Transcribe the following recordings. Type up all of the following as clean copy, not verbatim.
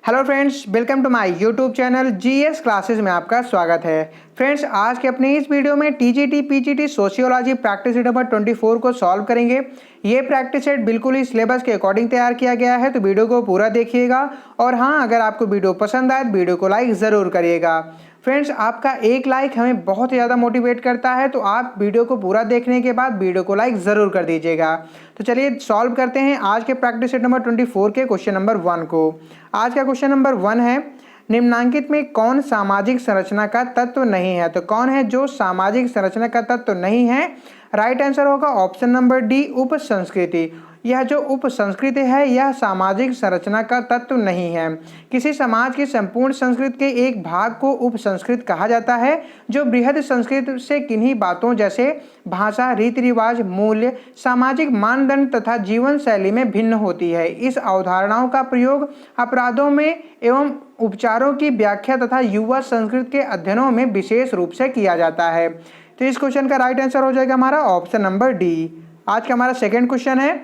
Hello friends, welcome to my YouTube channel GS classes में आपका स्वागत है। फ्रेंड्स, आज के अपने इस वीडियो में TGT PGT sociology practice set number 24 को सॉल्व करेंगे। ये प्रैक्टिस सेट बिल्कुल ही सिलेबस के अकॉर्डिंग तैयार किया गया है, तो वीडियो को पूरा देखिएगा। और हाँ, अगर आपको वीडियो पसंद आए तो वीडियो को लाइक ज़रूर करिएगा। फ्रेंड्स, आपका एक लाइक हमें बहुत ज़्यादा मोटिवेट करता है, तो आप वीडियो को पूरा देखने के बाद वीडियो को लाइक ज़रूर कर दीजिएगा। तो चलिए सॉल्व करते हैं आज के प्रैक्टिस सेट नंबर 24 के क्वेश्चन नंबर 1 को। आज का क्वेश्चन नंबर 1 है, निम्नांकित में कौन सामाजिक संरचना का तत्व नहीं है। तो कौन है जो सामाजिक संरचना का तत्व नहीं है? राइट आंसर होगा ऑप्शन नंबर डी, उप संस्कृति। यह जो उप संस्कृति है यह सामाजिक संरचना का तत्व नहीं है। किसी समाज की संपूर्ण संस्कृति के एक भाग को उप संस्कृति कहा जाता है, जो बृहद संस्कृति से किन्हीं बातों जैसे भाषा, रीति रिवाज, मूल्य, सामाजिक मानदंड तथा जीवन शैली में भिन्न होती है। इस अवधारणाओं का प्रयोग अपराधों में एवं उपचारों की व्याख्या तथा युवा संस्कृति के अध्ययनों में विशेष रूप से किया जाता है। तो इस क्वेश्चन का राइट आंसर हो जाएगा हमारा ऑप्शन नंबर डी। आज का हमारा सेकंड क्वेश्चन है,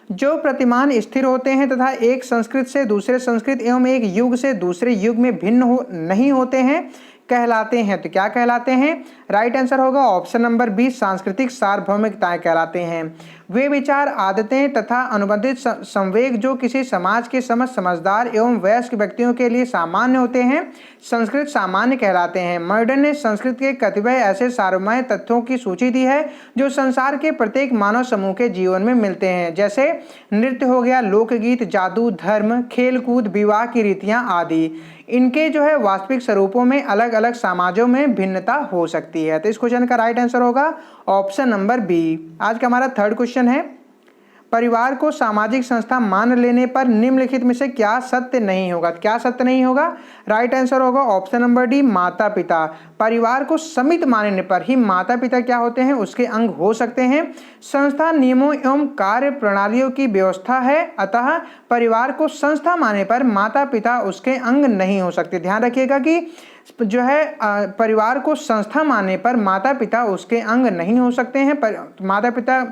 जो प्रतिमान स्थिर होते हैं तथा एक संस्कृति से दूसरे संस्कृति एवं एक युग से दूसरे युग में भिन्न नहीं होते हैं कहलाते हैं। तो क्या कहलाते हैं? राइट आंसर होगा ऑप्शन नंबर बी, सांस्कृतिक सार्वभौमिकताएं कहलाते हैं। वे विचार, आदतें तथा अनुबंधित संवेग जो किसी समाज के समझदार एवं वयस्क व्यक्तियों के लिए सामान्य होते हैं, संस्कृत सामान्य कहलाते हैं। मॉडर्न ने संस्कृत के कतिपय ऐसे सार्वमय तथ्यों की सूची दी है जो संसार के प्रत्येक मानव समूह के जीवन में मिलते हैं, जैसे नृत्य हो गया, लोकगीत, जादू, धर्म, खेलकूद, विवाह की रीतियां आदि। इनके जो है वास्तविक स्वरूपों में अलग अलग समाजों में भिन्नता हो सकती है। तो इस क्वेश्चन का राइट आंसर होगा ऑप्शन नंबर बी। आज का हमारा थर्ड क्वेश्चन है, परिवार को सामाजिक संस्था मान लेने पर निम्नलिखित में से क्या सत्य नहीं होगा? क्या सत्य नहीं होगा? राइट आंसर होगा ऑप्शन नंबर डी, माता पिता। परिवार को समिति मानने पर ही माता पिता क्या होते हैं? उसके अंग हो सकते हैं। संस्था नियमों एवं कार्य प्रणालियों की व्यवस्था है, अतः परिवार को संस्था मानने पर माता पिता उसके अंग नहीं हो सकते। ध्यान रखिएगा कि जो है परिवार को संस्था मानने पर माता पिता उसके अंग नहीं हो सकते हैं। माता पिता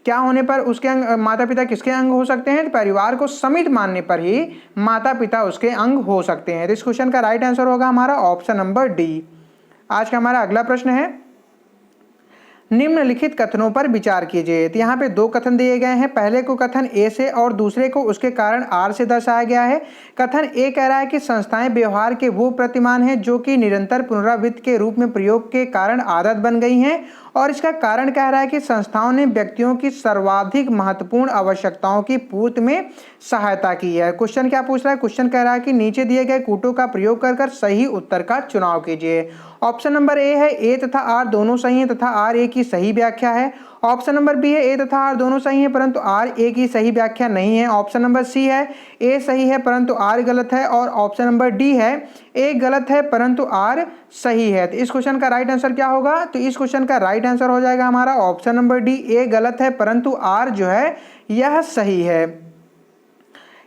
क्या होने पर उसके अंग, माता पिता किसके अंग हो सकते हैं? परिवार को समिति मानने पर ही माता पिता उसके अंग हो सकते हैं। इस क्वेश्चन का राइट आंसर होगा हमारा ऑप्शन नंबर डी। आज का हमारा अगला प्रश्न है, निम्नलिखित कथनों पर विचार कीजिए। तो यहाँ पे दो कथन दिए गए हैं। पहले को कथन ए से और दूसरे को उसके कारण आर से दर्शाया गया है। कथन ए कह रहा है कि संस्थाएं व्यवहार के वो प्रतिमान हैं जो कि निरंतर पुनरावृत्ति के रूप में प्रयोग के कारण आदत बन गई हैं, और इसका कारण कह रहा है कि संस्थाओं ने व्यक्तियों की सर्वाधिक महत्वपूर्ण आवश्यकताओं की पूर्ति में सहायता की है। क्वेश्चन क्या पूछ रहा है? क्वेश्चन कह रहा है कि नीचे दिए गए कूटों का प्रयोग कर सही उत्तर का चुनाव कीजिए। ऑप्शन नंबर ए है, ए तथा आर दोनों सही हैं तथा आर ए की सही व्याख्या है। ऑप्शन नंबर बी है, ए तथा आर दोनों सही हैं परंतु आर ए की सही व्याख्या नहीं है। ऑप्शन नंबर सी है, ए सही है परंतु आर गलत है। और ऑप्शन नंबर डी है, ए गलत है परंतु आर सही है। तो इस क्वेश्चन का राइट आंसर क्या होगा? तो इस क्वेश्चन का राइट आंसर हो जाएगा हमारा ऑप्शन नंबर डी, ए गलत है परंतु आर जो है यह सही है।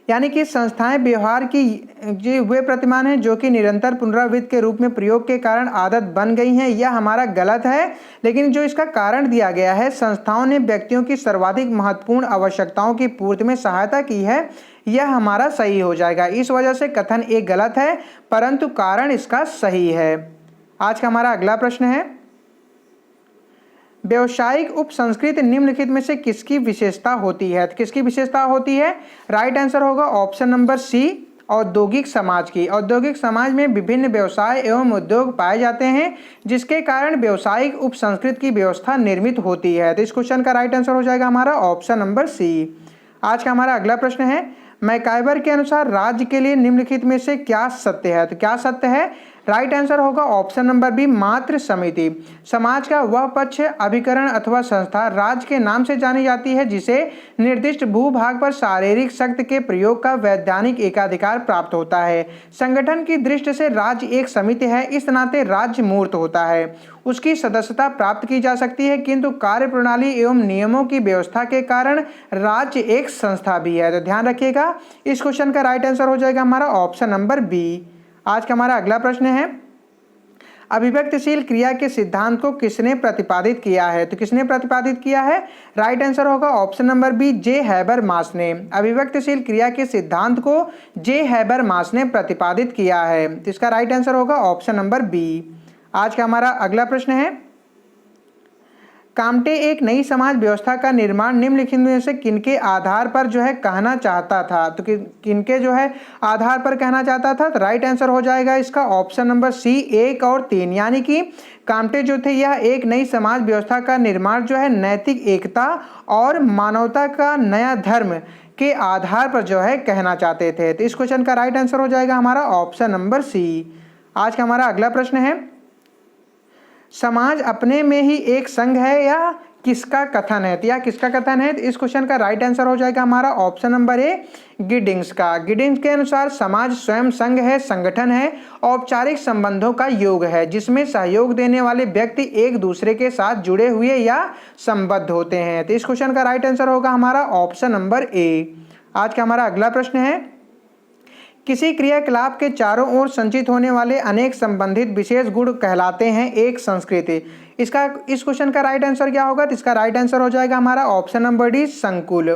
यानी कि संस्थाएं व्यवहार की जो वे प्रतिमान हैं जो कि निरंतर पुनरावृत्ति के रूप में प्रयोग के कारण आदत बन गई हैं, यह हमारा गलत है। लेकिन जो इसका कारण दिया गया है, संस्थाओं ने व्यक्तियों की सर्वाधिक महत्वपूर्ण आवश्यकताओं की पूर्ति में सहायता की है, यह हमारा सही हो जाएगा। इस वजह से कथन एक गलत है परंतु कारण इसका सही है। आज का हमारा अगला प्रश्न है, व्यवसायिक उप संस्कृति निम्नलिखित में से किसकी विशेषता होती है? तो किसकी विशेषता होती है? राइट आंसर होगा ऑप्शन नंबर सी, औद्योगिक समाज की। औद्योगिक समाज में विभिन्न व्यवसाय एवं उद्योग पाए जाते हैं, जिसके कारण व्यवसायिक उप संस्कृति की व्यवस्था निर्मित होती है। तो इस क्वेश्चन का राइट आंसर हो जाएगा हमारा ऑप्शन नंबर सी। आज का हमारा अगला प्रश्न है, मैकाइवर के अनुसार राज्य के लिए निम्नलिखित में से क्या सत्य है? तो क्या सत्य है? राइट आंसर होगा ऑप्शन नंबर बी, मातृ समिति। समाज का वह पक्ष, अभिकरण अथवा संस्था राज्य के नाम से जानी जाती है जिसे निर्दिष्ट भूभाग पर शारीरिक शक्ति के प्रयोग का वैधानिक एकाधिकार प्राप्त होता है। संगठन की दृष्टि से राज्य एक समिति है, इस नाते राज्य मूर्त होता है। उसकी सदस्यता प्राप्त की जा सकती है, किंतु कार्य प्रणाली एवं नियमों की व्यवस्था के कारण राज्य एक संस्था भी है। तो ध्यान रखिएगा, इस क्वेश्चन का राइट आंसर हो जाएगा हमारा ऑप्शन नंबर बी। आज का हमारा अगला प्रश्न है, अभिव्यक्तिशील क्रिया के सिद्धांत को किसने प्रतिपादित किया है? तो किसने प्रतिपादित किया है? राइट आंसर होगा ऑप्शन नंबर बी, जे हैबरमास ने। अभिव्यक्तिशील क्रिया के सिद्धांत को जे हैबरमास ने प्रतिपादित किया है। तो इसका राइट आंसर होगा ऑप्शन नंबर बी। आज का हमारा अगला प्रश्न है, काम्टे एक नई समाज व्यवस्था का निर्माण निम्नलिखित में से किनके आधार पर जो है कहना चाहता था? तो किनके जो है आधार पर कहना चाहता था? तो राइट आंसर हो जाएगा इसका ऑप्शन नंबर सी, 1 और 3। यानी कि काम्टे जो थे यह एक नई समाज व्यवस्था का निर्माण जो है नैतिक एकता और मानवता का नया धर्म के आधार पर जो है कहना चाहते थे। तो इस क्वेश्चन का राइट आंसर हो जाएगा हमारा ऑप्शन नंबर सी। आज का हमारा अगला प्रश्न है, समाज अपने में ही एक संघ है या किसका कथन है? तो यह किसका कथन है? तो इस क्वेश्चन का राइट आंसर हो जाएगा हमारा ऑप्शन नंबर ए, गिडिंग्स का। गिडिंग्स के अनुसार समाज स्वयं संघ है, संगठन है, औपचारिक संबंधों का योग है जिसमें सहयोग देने वाले व्यक्ति एक दूसरे के साथ जुड़े हुए या संबद्ध होते हैं। तो इस क्वेश्चन का राइट आंसर होगा हमारा ऑप्शन नंबर ए। आज का हमारा अगला प्रश्न है, किसी क्रियाकलाप के चारों ओर संचित होने वाले अनेक संबंधित विशेष गुण कहलाते हैं एक संस्कृति। इस क्वेश्चन का राइट आंसर क्या होगा? तो इसका राइट आंसर हो जाएगा हमारा ऑप्शन नंबर डी, संकुल।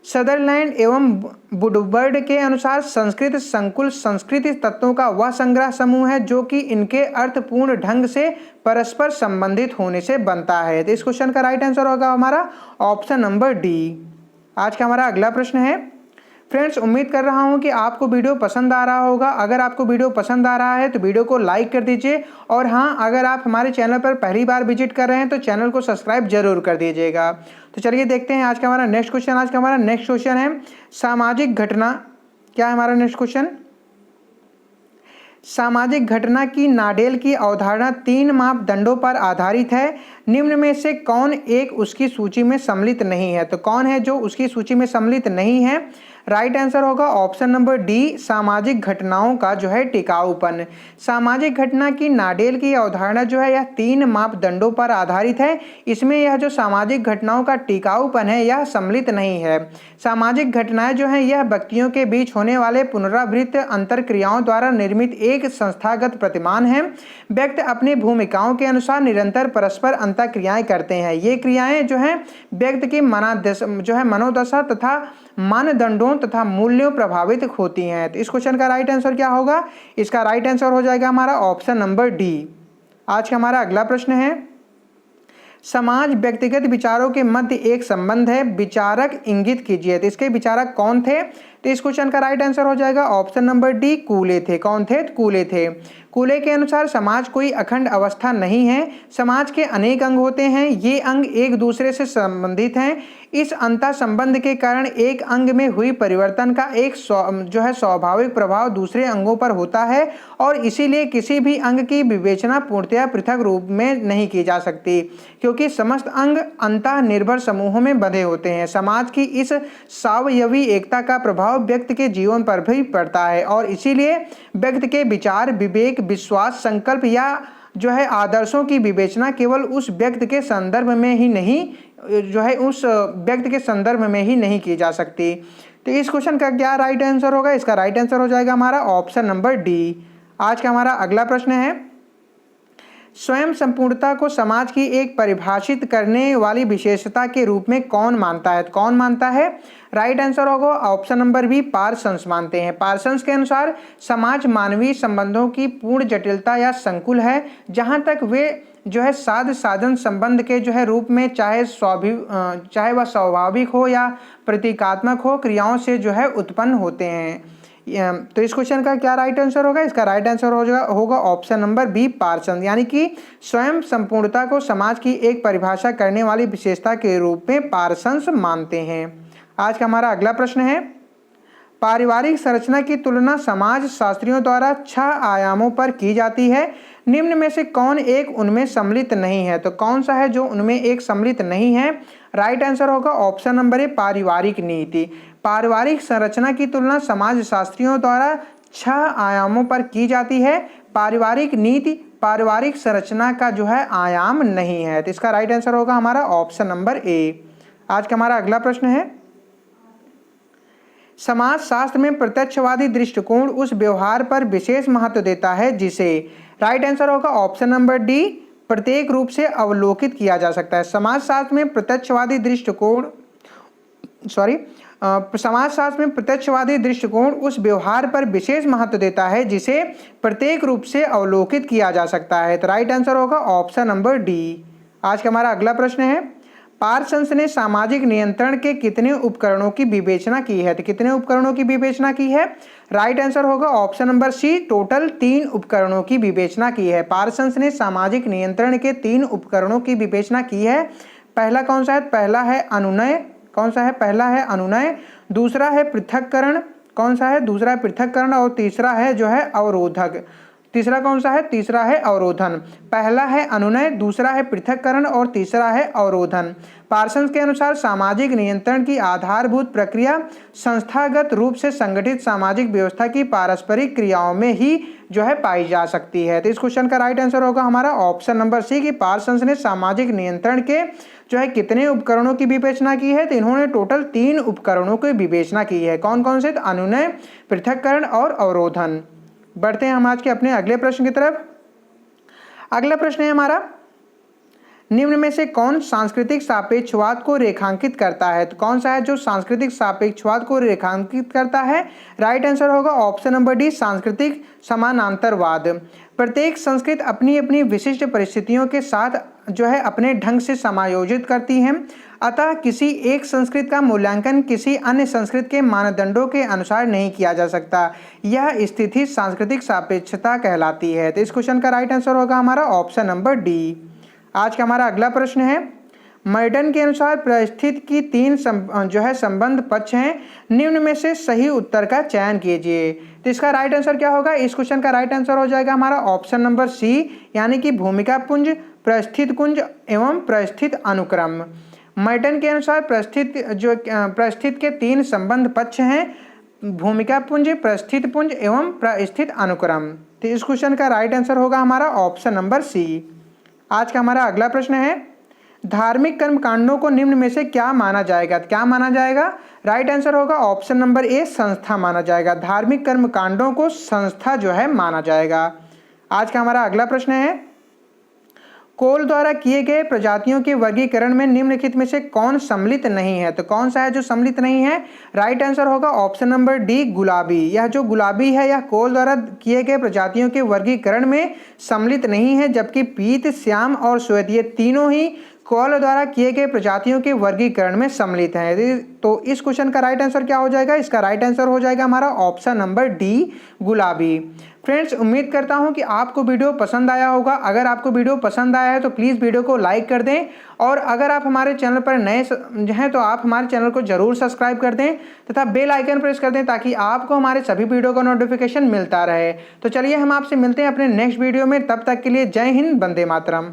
सदरलैंड एवं वुडवर्ड के अनुसार संस्कृत संकुल संस्कृति तत्वों का वह संग्रह समूह है जो कि इनके अर्थपूर्ण ढंग से परस्पर संबंधित होने से बनता है। तो इस क्वेश्चन का राइट आंसर होगा हमारा ऑप्शन नंबर डी। आज का हमारा अगला प्रश्न है, फ्रेंड्स उम्मीद कर रहा हूं कि आपको वीडियो पसंद आ रहा होगा। अगर आपको वीडियो पसंद आ रहा है तो वीडियो को लाइक कर दीजिए, और हाँ, अगर आप हमारे चैनल पर पहली बार विजिट कर रहे हैं तो चैनल को सब्सक्राइब जरूर कर दीजिएगा। तो चलिए देखते हैं आज का हमारा नेक्स्ट क्वेश्चन। आज का हमारा नेक्स्ट क्वेश्चन है, सामाजिक घटना। क्या है हमारा नेक्स्ट क्वेश्चन? सामाजिक घटना की नाडेल की अवधारणा 3 मापदंडों पर आधारित है। निम्न में से कौन एक उसकी सूची में सम्मिलित नहीं है? तो कौन है जो उसकी सूची में सम्मिलित नहीं है? राइट आंसर होगा ऑप्शन नंबर डी, सामाजिक घटनाओं का जो है टिकाऊपन। सामाजिक घटना की नाडेल की अवधारणा जो है यह 3 मापदंडों पर आधारित है। इसमें यह जो सामाजिक घटनाओं का टिकाऊपन है यह सम्मिलित नहीं है। सामाजिक घटनाएं जो हैं यह व्यक्तियों के बीच होने वाले पुनरावृत्त अंतरक्रियाओं द्वारा निर्मित एक संस्थागत प्रतिमान है। व्यक्ति अपनी भूमिकाओं के अनुसार निरंतर परस्पर अंतरक्रियाएं करते हैं। ये क्रियाएं जो हैं व्यक्ति की मनोदशा तथा मानदंडों तथा मूल्यों प्रभावित होती हैं। तो इस क्वेश्चन का राइट आंसर क्या होगा? इसका राइट आंसर हो जाएगा हमारा ऑप्शन नंबर डी। आज का हमारा अगला प्रश्न है, समाज व्यक्तिगत विचारों के मध्य एक संबंध है, विचारक इंगित कीजिए। तो इसके विचारक कौन थे? तो इस क्वेश्चन का राइट आंसर हो जाएगा ऑप्शन नंबर डी, कूले थे। कौन थे? कूले थे। कूले के अनुसार समाज कोई अखंड अवस्था नहीं है, समाज के अनेक अंग होते हैं, ये अंग एक दूसरे से संबंधित हैं। इस अंतर संबंध के कारण एक अंग में हुई परिवर्तन का एक स्वाभाविक प्रभाव दूसरे अंगों पर होता है, और इसीलिए किसी भी अंग की विवेचना पूर्णतया पृथक रूप में नहीं की जा सकती, क्योंकि समस्त अंग अंतः निर्भर समूहों में बंधे होते हैं। समाज की इस सावयवी एकता का प्रभाव व्यक्ति के जीवन पर भी पड़ता है, और इसीलिए व्यक्ति के विचार, विवेक, विश्वास, संकल्प या जो है आदर्शों की विवेचना केवल उस व्यक्ति के संदर्भ में ही नहीं की जा सकती। तो इस क्वेश्चन का क्या राइट आंसर होगा? इसका राइट आंसर हो जाएगा हमारा ऑप्शन नंबर डी। आज का हमारा अगला प्रश्न है, स्वयं संपूर्णता को समाज की एक परिभाषित करने वाली विशेषता के रूप में कौन मानता है? कौन मानता है? राइट आंसर होगा ऑप्शन नंबर बी, पार्सन्स मानते हैं। पार्सन्स के अनुसार समाज मानवीय संबंधों की पूर्ण जटिलता या संकुल है, जहां तक वे जो है साध साधन संबंध के जो है रूप में चाहे वह स्वाभाविक हो या प्रतीकात्मक हो, क्रियाओं से जो है उत्पन्न होते हैं। तो इस क्वेश्चन का क्या राइट आंसर होगा? इसका राइट आंसर होगा ऑप्शन नंबर बी, पार्सन। यानी कि स्वयं संपूर्णता को समाज की एक परिभाषा करने वाली विशेषता के रूप में पार्सन्स मानते हैं। आज का हमारा अगला प्रश्न है, पारिवारिक संरचना की तुलना समाज शास्त्रियों द्वारा 6 आयामों पर की जाती है। निम्न में से कौन एक उनमें सम्मिलित नहीं है? तो कौन सा है जो उनमें एक सम्मिलित नहीं है? राइट आंसर होगा ऑप्शन नंबर ए, पारिवारिक नीति। पारिवारिक संरचना की तुलना समाज शास्त्रियों द्वारा 6 आयामों पर की जाती है। पारिवारिक नीति पारिवारिक संरचना का जो है आयाम नहीं है। तो इसका राइट आंसर होगा हमारा ऑप्शन नंबर ए। आज का हमारा अगला प्रश्न है, समाजशास्त्र में प्रत्यक्षवादी दृष्टिकोण उस व्यवहार पर विशेष महत्व देता है जिसे, राइट आंसर होगा ऑप्शन नंबर डी, प्रत्येक रूप से अवलोकित किया जा सकता है। समाजशास्त्र में प्रत्यक्षवादी दृष्टिकोण उस व्यवहार पर विशेष महत्व देता है जिसे प्रत्येक रूप से अवलोकित किया जा सकता है। तो राइट आंसर होगा ऑप्शन नंबर डी। आज का हमारा अगला प्रश्न है, पार्सन्स ने सामाजिक नियंत्रण के कितने उपकरणों की विवेचना की है? तो कितने उपकरणों की विवेचना की है? राइट आंसर होगा ऑप्शन नंबर सी, टोटल 3 उपकरणों की विवेचना की है। पार्सन्स ने सामाजिक नियंत्रण के 3 उपकरणों की विवेचना की है। पहला कौन सा है? पहला है अनुनय। कौन सा है? पहला है अनुनय, दूसरा है पृथक्करण। कौन सा है? दूसरा है पृथक्करण, और तीसरा है जो है अवरोधक। तीसरा कौन सा है? तीसरा है अवरोधन। पहला है अनुनय, दूसरा है पृथक्करण और तीसरा है अवरोधन। पार्सन्स के अनुसार सामाजिक नियंत्रण की आधारभूत प्रक्रिया संस्थागत रूप से संगठित सामाजिक व्यवस्था की पारस्परिक क्रियाओं में ही जो है पाई जा सकती है। तो इस क्वेश्चन का राइट आंसर होगा हमारा ऑप्शन नंबर सी कि पार्सन्स ने सामाजिक नियंत्रण के जो है कितने उपकरणों की विवेचना की है? तो इन्होंने टोटल 3 उपकरणों की विवेचना की है। कौन कौन से? तो अनुनय, पृथक्करण और अवरोधन। बढ़ते हैं हम आज के अपने अगले प्रश्न की तरफ। अगला प्रश्न है हमारा, निम्न में से कौन सांस्कृतिक सापेक्षवाद को रेखांकित करता है? तो कौन सा है जो सांस्कृतिक सापेक्षवाद को रेखांकित करता है? राइट आंसर होगा ऑप्शन नंबर डी, सांस्कृतिक समानांतरवाद। प्रत्येक संस्कृति अपनी अपनी विशिष्ट परिस्थितियों के साथ जो है अपने ढंग से समायोजित करती हैं, अतः किसी एक संस्कृति का मूल्यांकन किसी अन्य संस्कृति के मानदंडों के अनुसार नहीं किया जा सकता। यह स्थिति सांस्कृतिक सापेक्षता कहलाती है। तो इस क्वेश्चन का राइट आंसर होगा हमारा ऑप्शन नंबर डी। आज का हमारा अगला प्रश्न है, मर्डन के अनुसार परिस्थिति की 3 जो है संबंध पक्ष हैं, निम्न में से सही उत्तर का चयन कीजिए। तो इसका राइट आंसर क्या होगा? इस क्वेश्चन का राइट आंसर हो जाएगा हमारा ऑप्शन नंबर सी, यानी कि भूमिका पुंज, परिस्थिति कुंज एवं परिस्थिति अनुक्रम। मर्डन के अनुसार परिस्थिति के 3 संबंध पक्ष हैं, भूमिका पुंज, परिस्थिति पुंज एवं परिस्थिति अनुक्रम। तो इस क्वेश्चन का राइट आंसर होगा हमारा ऑप्शन नंबर सी। आज का हमारा अगला प्रश्न है, धार्मिक कर्मकांडों को निम्न में से क्या माना जाएगा? क्या माना जाएगा? राइट आंसर होगा ऑप्शन नंबर ए, संस्था माना जाएगा। धार्मिक कर्मकांडों को संस्था जो है माना जाएगा। आज का हमारा अगला प्रश्न है, कोल द्वारा किए गए प्रजातियों के वर्गीकरण में निम्नलिखित में से कौन सम्मिलित नहीं है? तो कौन सा है जो सम्मिलित नहीं है? राइट आंसर होगा ऑप्शन नंबर डी, गुलाबी। यह जो गुलाबी है यह कोल द्वारा किए गए प्रजातियों के वर्गीकरण में सम्मिलित नहीं है, जबकि पीत, श्याम और श्वेत ये तीनों ही कोल द्वारा किए गए प्रजातियों के वर्गीकरण में सम्मिलित हैं। तो इस क्वेश्चन का राइट आंसर क्या हो जाएगा? इसका राइट आंसर हो जाएगा हमारा ऑप्शन नंबर डी, गुलाबी। फ्रेंड्स, उम्मीद करता हूं कि आपको वीडियो पसंद आया होगा। अगर आपको वीडियो पसंद आया है तो प्लीज़ वीडियो को लाइक कर दें, और अगर आप हमारे चैनल पर नए हैं तो आप हमारे चैनल को जरूर सब्सक्राइब कर दें तथा बेल आइकन प्रेस कर दें ताकि आपको हमारे सभी वीडियो का नोटिफिकेशन मिलता रहे। तो चलिए हम आपसे मिलते हैं अपने नेक्स्ट वीडियो में, तब तक के लिए जय हिंद, वंदे मातरम।